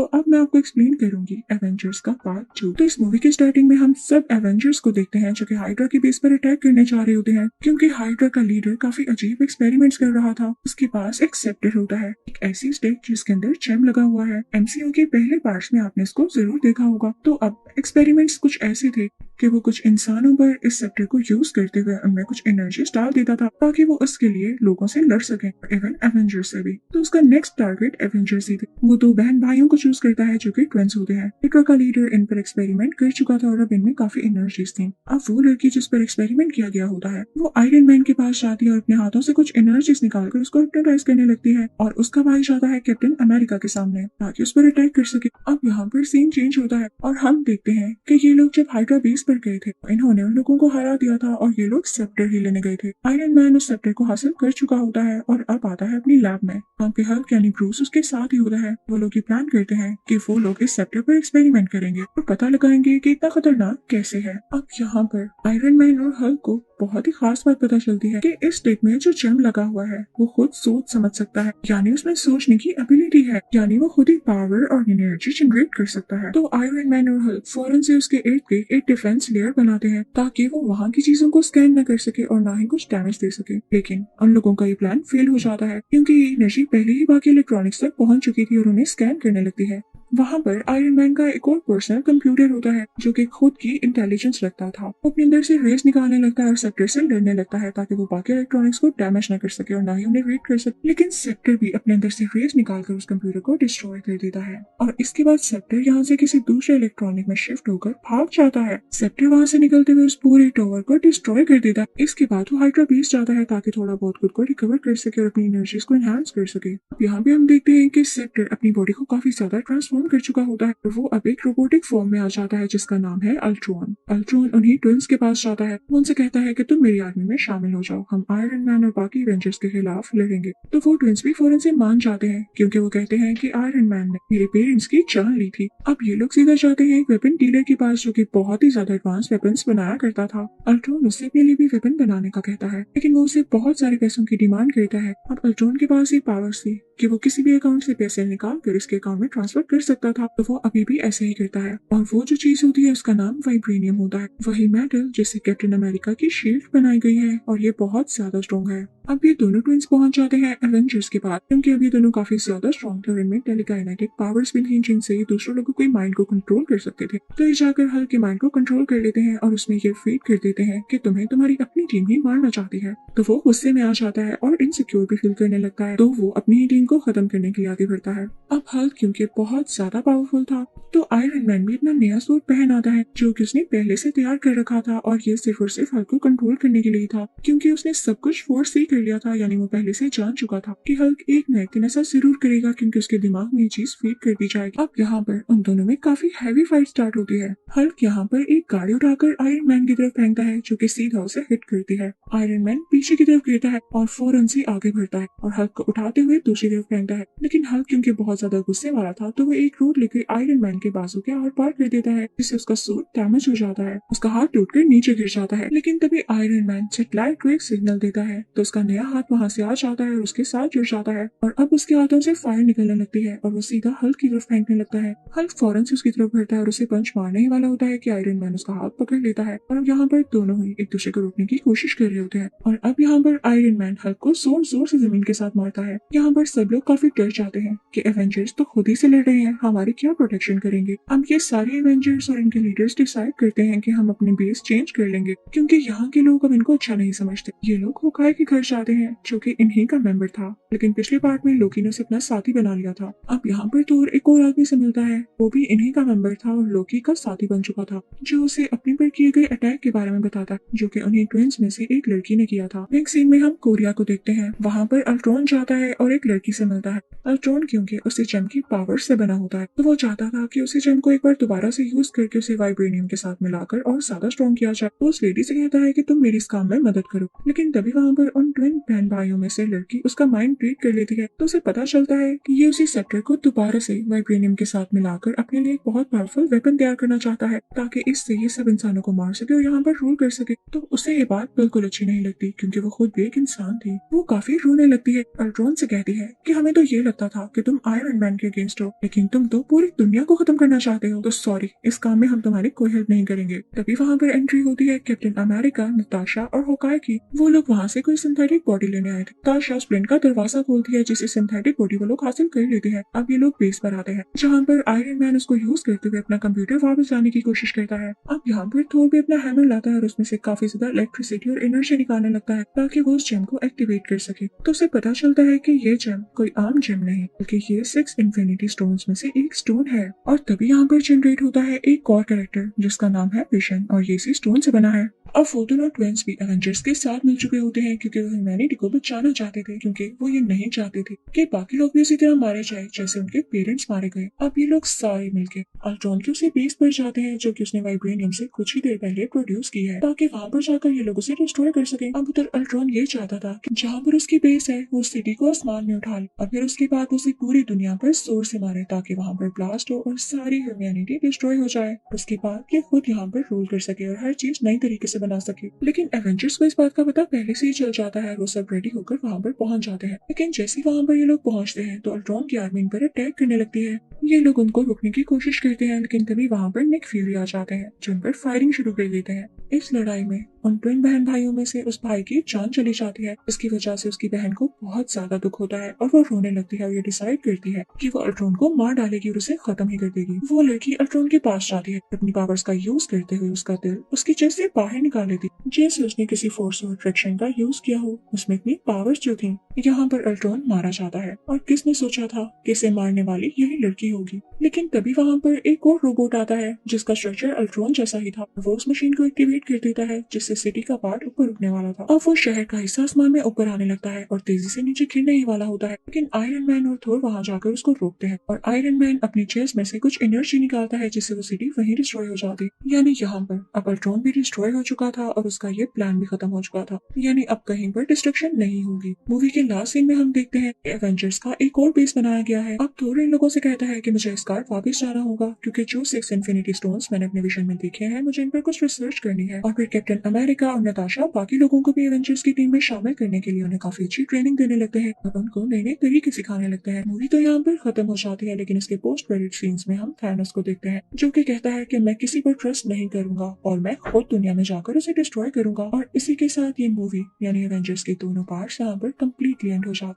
तो अब मैं आपको एक्सप्लेन करूंगी एवेंजर्स का पार्ट 2। तो इस मूवी के स्टार्टिंग में हम सब एवेंजर्स को देखते हैं जो कि हाइड्रा के बेस पर अटैक करने जा रहे होते हैं, क्योंकि हाइड्रा का लीडर काफी अजीब एक्सपेरिमेंट्स कर रहा था। उसके पास एक सेप्टर होता है, एक ऐसी स्टिक जिसके अंदर जेम लगा हुआ है। एमसीयू के पहले पार्ट्स में आपने इसको जरूर देखा होगा। तो अब एक्सपेरिमेंट्स कुछ ऐसे थे कि वो कुछ इंसानों पर इस सेप्टर को यूज करते हुए उनमें कुछ एनर्जी डाल देता था ताकि वो उसके लिए लोगों से लड़ सके, इवन एवेंजर्स से भी। तो उसका नेक्स्ट टारगेट एवेंजर्स ही थे। वो दो बहन भाइयों को चूज करता है जो कि ट्विंस होते हैं। हाइड्रा का लीडर इन पर एक्सपेरिमेंट कर चुका था और अब इनमें काफी एनर्जीज थी। अब वो लड़की जिस पर एक्सपेरिमेंट किया गया होता है वो आयरन मैन के पास जाती है और अपने हाथों से कुछ एनर्जीज निकालकर उसको हिप्नोटाइज करने लगती है, और उसका भाई जाता है कैप्टन अमेरिका के सामने ताकि उस पर अटैक कर सके। अब यहाँ पर सीन चेंज होता है और हम देखते हैं कि ये लोग जब हाइड्रा बेस पर गए थे इन्होंने उन लोगों को हरा दिया था और ये लोग सेप्टर ही लेने गए थे। आयरन मैन उस सेप्टर को हासिल कर चुका होता है और अब आता है अपनी लैब में। वहाँ पे हल्क यानी ब्रूस उसके साथ ही होता है। वो लोग ये प्लान करते हैं कि वो लोग इस सेप्टर पर एक्सपेरिमेंट करेंगे और पता लगाएंगे कि इतना खतरनाक कैसे है। अब यहाँ पर आयरन मैन और हल्क को बहुत ही खास बात पता चलती है कि इस स्टिक में जो जेम लगा हुआ है वो खुद सोच समझ सकता है, यानी उसमें सोचने की एबिलिटी है, यानी वो खुद ही पावर और एनर्जी जनरेट कर सकता है। तो आयरन मैन और हल्क फौरन से उसके इर्द गिर्द एक डिफेंस लेयर बनाते हैं ताकि वो वहाँ की चीजों को स्कैन न कर सके और ना ही कुछ डैमेज दे सके। लेकिन उन लोगों का ये प्लान फेल हो जाता है क्योंकि ये एनर्जी पहले ही बाकी इलेक्ट्रॉनिक्स तक पहुंच चुकी थी और उन्हें स्कैन करने लगती है। वहाँ पर आयरन मैन का एक और पर्सनल कंप्यूटर होता है जो कि खुद की इंटेलिजेंस रखता था। वो अपने अंदर से रेस निकालने लगता है और सेप्टर से लड़ने लगता है ताकि वो बाकी इलेक्ट्रॉनिक्स को डैमेज न कर सके और ना ही उन्हें रीड कर सके। लेकिन सेप्टर भी अपने अंदर से रेस निकालकर उस कंप्यूटर को डिस्ट्रॉय कर देता है और इसके बाद सेप्टर यहाँ से किसी दूसरे इलेक्ट्रॉनिक में शिफ्ट होकर भाग जाता है। सेप्टर वहाँ से निकलते हुए उस पूरे टावर को डिस्ट्रॉय कर देता है। इसके बाद वो हाइड्रा बेस जाता है ताकि थोड़ा बहुत खुद को रिकवर कर सके और अपनी एनर्जीज को एनहांस कर सके। अब यहाँ पे हम देखते हैं कि सेप्टर अपनी बॉडी को काफी ज्यादा ट्रांसफॉर्म कर चुका होता है और वो अब एक रोबोटिक फॉर्म में आ जाता है जिसका नाम है अल्ट्रॉन। अल्ट्रॉन उन्हीं ट्विंस के पास जाता है। वो उनसे कहता है कि तुम मेरी आर्मी में शामिल हो जाओ, हम आयरन मैन और बाकी एवेंजर्स के खिलाफ लड़ेंगे। तो वो ट्विंस भी फौरन से मान जाते हैं क्योंकि वो कहते हैं कि आयरन मैन ने मेरे पेरेंट्स की जान ली थी। अब ये लोग सीधा जाते हैं एक वेपन डीलर के पास जो कि बहुत ही ज्यादा एडवांस वेपन्स बनाया करता था। अल्ट्रॉन उससे अपने लिए भी वेपन बनाने का कहता है लेकिन वो उसे बहुत सारे पैसों की डिमांड करता है। अब अल्ट्रॉन के पास ये पावर्स थी कि वो किसी भी अकाउंट से पैसे निकाल कर इसके अकाउंट में ट्रांसफर कर सकता था, तो वो अभी भी ऐसे ही करता है। और वो जो चीज होती है उसका नाम वाइब्रेनियम होता है, वही मेटल जिससे कैप्टन अमेरिका की शील्ड बनाई गई है और ये बहुत ज्यादा स्ट्रॉन्ग है। अब ये दोनों ट्विंस पहुंच जाते हैं एवेंजर्स के पास क्योंकि अब ये दोनों काफी ज्यादा स्ट्रॉन्ग थे और इनमें टेलीकाइनेटिक पावर्स भी थी जिनसे ये दूसरे लोगों के माइंड को कंट्रोल कर सकते थे। तो ये जाकर हल्क के माइंड को कंट्रोल कर लेते हैं और उसमें ये फीड कर देते हैं कि तुम्हें तुम्हारी अपनी टीम ही मारना चाहती है। तो वो गुस्से में आ जाता है और इनसिक्योर भी फील करने लगता है, तो वो अपनी ही टीम को खत्म करने के लिए आगे बढ़ता है। अब हल्क क्योंकि बहुत ज्यादा पावरफुल था तो आयरन मैन भी अपना नया सूट पहन आता है जो कि उसने पहले से तैयार कर रखा था और ये सिर्फ और सिर्फ हल्क को कंट्रोल करने के लिए था क्योंकि उसने सब कुछ फोर्स से कर लिया था, यानी वो पहले से जान चुका था कि हल्क एक न एक दिन ऐसा जरूर करेगा क्योंकि उसके दिमाग में ये चीज फीड कर दी जाएगी। अब यहाँ पर उन दोनों में काफी हैवी फाइट स्टार्ट होती है। हल्क यहाँ पर एक गाड़ी उठाकर आयरन मैन की तरफ फेंकता है जो कि सीधा उसे हिट करती है। आयरन मैन पीछे की तरफ गिरता है और फौरन से आगे बढ़ता है और हल्क को उठाते हुए दूसरी तरफ फेंकता है। लेकिन हल्क क्योंकि बहुत ज्यादा गुस्से वाला था तो वो एक रोड लेकर आयरन मैन के बाजू के आर पार कर देता है जिससे उसका सूट डैमेज हो जाता है। उसका हाथ टूटकर नीचे गिर जाता है। लेकिन तभी आयरन मैन सैटेलाइट को एक सिग्नल देता है तो उसका नया हाथ वहाँ से आ जाता है और उसके साथ जुड़ जाता है और अब उसके हाथों से फायर निकलने लगती है और वो सीधा हल्क की तरफ फेंकने लगता है। हल्क फौरन से उसकी तरफ बढ़ता है और उसे पंच मारने ही वाला होता है कि आयरन मैन उसका हाथ पकड़ लेता है और अब यहाँ पर दोनों ही एक दूसरे को रोकने की कोशिश कर रहे होते हैं और अब यहाँ पर आयरन मैन हल्क को जोर जोर से जमीन के साथ मारता है। यहाँ पर सब लोग काफी डर जाते हैं कि एवेंजर्स तो खुद ही से लड़ रहे हैं, हमारी क्या प्रोटेक्शन करेंगे। अब ये सारे एवेंजर्स और इनके लीडर्स डिसाइड करते हैं कि हम अपने बेस चेंज कर लेंगे क्योंकि यहाँ के लोग अब इनको अच्छा नहीं समझते। ये लोग होकाई के घर जाते हैं जो कि इन्हीं का मेंबर था, लेकिन पिछले पार्ट में लोकी ने उसे अपना साथी बना लिया था। अब यहाँ पर थोर एक और आदमी से मिलता है, वो भी इन्हीं का मेंबर था और लोकी का साथी बन चुका था, जो उसे अपने पर किए गए अटैक के बारे में बताता है जो कि उन्हीं ट्विंस में से एक लड़की ने किया था। नेक्स्ट सीन में हम कोरिया को देखते हैं। वहाँ पर अल्ट्रॉन जाता है और एक लड़की से मिलता है। अल्ट्रॉन क्योंकि उसे जेम की पावर से बना होता है तो वो चाहता था कि उसे जेम को एक बार दोबारा से यूज करके उसे वाइब्रेनियम के साथ मिलाकर और ज्यादा स्ट्रॉन्ग किया जाए। तो उस लेडी से कहता है कि तुम मेरी इस काम में मदद करो, लेकिन तभी वहाँ पर उन ट्विन बहन भाइयों में से लड़की उसका माइंड रीड कर लेती है तो उसे पता चलता है कि ये उसी सेक्टर को दोबारा से वाइब्रेनियम के साथ मिलाकर अपने लिए एक बहुत पावरफुल वेपन तैयार करना चाहता है ताकि इससे ये सब इंसानों को मार सके और यहाँ पर रूल कर सके। तो उसे ये बात बिल्कुल अच्छी नहीं लगती क्योंकि वो खुद भी एक इंसान थी। वो काफी रोने लगती है। अल्ट्रॉन से कहती है कि हमें तो ये लगता था कि तुम आयरन मैन के अगेंस्ट हो, लेकिन तुम तो पूरी दुनिया को खत्म करना चाहते हो, तो सॉरी, इस काम में हम तुम्हारी कोई हेल्प नहीं करेंगे। तभी वहाँ पर एंट्री होती है कैप्टन अमेरिका, नताशा और होकाई की। वो लोग वहाँ से कोई सिंथेटिक बॉडी लेने आए थे। ताशा स्प्लिंट का दरवाजा खोलती है जिसे सिंथेटिक बॉडी वो लोग हासिल कर लेते हैं। अब ये लोग बेस पर आते हैं जहाँ पर आयरन मैन उसको यूज करते हुए अपना कंप्यूटर वापस लाने की कोशिश करता है। अब यहाँ पर थोर भी अपना हैमर लाता है और उसमें से काफी ज्यादा इलेक्ट्रिसिटी और एनर्जी निकालने लगता है ताकि वो उस जेम को एक्टिवेट कर सके। तो उसे पता चलता है कि ये जेम कोई आम जेम नहीं बल्कि ये 6 इन्फिनिटी स्टोन्स में से एक स्टोन है। और तभी यहाँ पर जनरेट होता है एक और कैरेक्टर जिसका नाम है विशन और ये इसी स्टोन से बना है। अब फोटोन और ट्विंस भी एवेंजर्स के साथ मिल चुके होते हैं क्योंकि वो ह्यूमैनिटी को बचाना चाहते थे, क्योंकि वो ये नहीं चाहते थे कि बाकी लोग भी इसी तरह मारे जाए जैसे उनके पेरेंट्स मारे गए। अब ये लोग सारे मिलके अल्ट्रॉन के उसी बेस पर जाते हैं जो कि उसने वाइब्रेनियम से कुछ ही देर पहले प्रोड्यूस की है ताकि वहाँ पर जाकर ये लोग उसे डिस्ट्रॉय कर सके। अब उधर अल्ट्रॉन ये चाहता था कि जहाँ पर उसकी बेस है वो सिटी को आसमान में उठा ले और फिर उसके बाद उसे पूरी दुनिया पर जोर से मारे ताकि वहाँ पर ब्लास्ट हो और सारी ह्यूमैनिटी डिस्ट्रॉय हो जाए। उसके बाद ये खुद यहाँ पर रूल कर सके और हर चीज नई तरीके से बना सके। लेकिन एवेंजर्स को इस बात का पता पहले से ही चल जाता है। वो सब रेडी होकर वहाँ पर पहुंच जाते हैं, लेकिन जैसे वहाँ पर ये लोग पहुंचते हैं तो अल्ट्रॉन की आर्मी इन पर अटैक करने लगती है। ये लोग उनको रोकने की कोशिश करते हैं, लेकिन तभी वहाँ पर निक फ्यूरी आ जाते हैं जो उन पर फायरिंग शुरू कर देते हैं। इस लड़ाई में उन ट्विन बहन भाइयों में से उस भाई की जान चली जाती है। इसकी वजह से उसकी बहन को बहुत ज्यादा दुख होता है और वो रोने लगती है और ये डिसाइड करती है कि वो अल्ट्रॉन को मार डालेगी और उसे खत्म ही कर देगी। वो लड़की अल्ट्रॉन के पास जाती है, अपनी पावर्स का यूज करते हुए उसका दिल उसकी चेस्ट से बाहर निकाल लेती, जैसे उसने किसी फोर्स और अट्रैक्शन का यूज किया हो। उसमें इतनी पावर्स जो थी। यहाँ पर अल्ट्रॉन मारा जाता है और किसने सोचा था कि इसे मारने वाली यही लड़की होगी। लेकिन तभी वहाँ पर एक और रोबोट आता है जिसका स्ट्रक्चर अल्ट्रॉन जैसा ही था। वो उस मशीन को एक्टिवेट कर देता है जिससे सिटी का पार्ट ऊपर उठने वाला था। अब वो शहर का हिस्सा आसमान में ऊपर आने लगता है और तेजी से नीचे गिरने ही वाला होता है, लेकिन आयरन मैन और थोर वहाँ जाकर उसको रोकते हैं और आयरन मैन अपनी चेस्ट में से कुछ एनर्जी निकालता है जिससे वो सिटी वहीं डिस्ट्रॉय हो जाती। यानी यहाँ पर अब अल्ट्रॉन भी डिस्ट्रॉय हो चुका था और उसका ये प्लान भी खत्म हो चुका था। यानी अब कहीं पर डिस्ट्रक्शन नहीं होगी। मूवी के लास्ट सीन में हम देखते हैं एवेंजर्स का एक और बेस बनाया गया है। अब थोर इन लोगों से कहता है कि मुझे स्कार्ड वापस जाना होगा क्योंकि जो 6 इन्फिनिटी स्टोन्स मैंने अपने विजन में देखे हैं मुझे इन पर कुछ रिसर्च करनी है। और फिर कैप्टन अमेरिका और नताशा बाकी लोगों को भी एवेंजर्स की टीम में शामिल करने के लिए उन्हें काफी अच्छी ट्रेनिंग देने लगते हैं और उनको नए नए तरीके सिखाने लगते हैं। मूवी तो यहाँ पर खत्म हो जाती है, लेकिन इसके पोस्ट क्रेडिट सीन्स में हम थैनोस को देखते हैं जो कि कहता है कि मैं किसी पर ट्रस्ट नहीं करूंगा और मैं खुद दुनिया में जाकर उसे डिस्ट्रॉय करूंगा। और इसी के साथ ये मूवी यानी एवेंजर्स के दोनों पार्ट्स यहाँ पर कम्प्लीटली एंड हो जाते हैं।